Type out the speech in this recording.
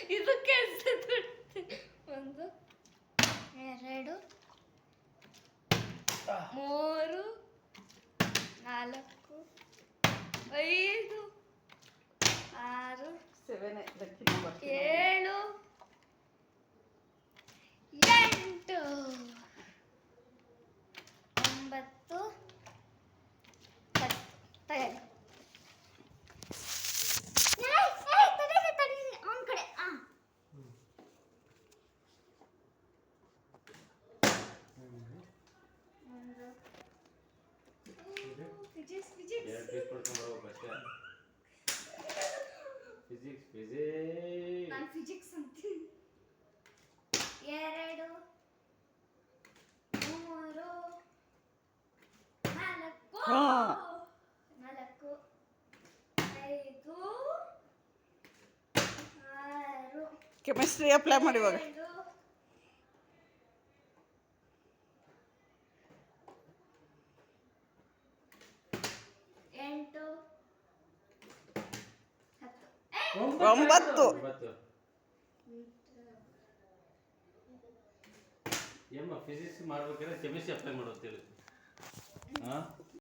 ಇದಕ್ಕೆ 1 2 3 4 5 6 7 8 9 10 ತಯಾರಿ ಅವನ ಕಡೆ ನಾನು ಫಿಸಿಕ್ಸ್ ಅಂತೀನಿ 2 3 4 5 6 ಕೆಮಿಸ್ಟ್ರಿ ಅಪ್ಲೈ ಮಾಡಿ ಇವಾಗ 8 9 ಫಿಸಿಕ್ಸ್ ಮಾಡ್ಬೇಕಾದ್ರೆ ಕೆಮಿಸ್ಟ್ರಿ ಅಪ್ಲೈ ಮಾಡೋದು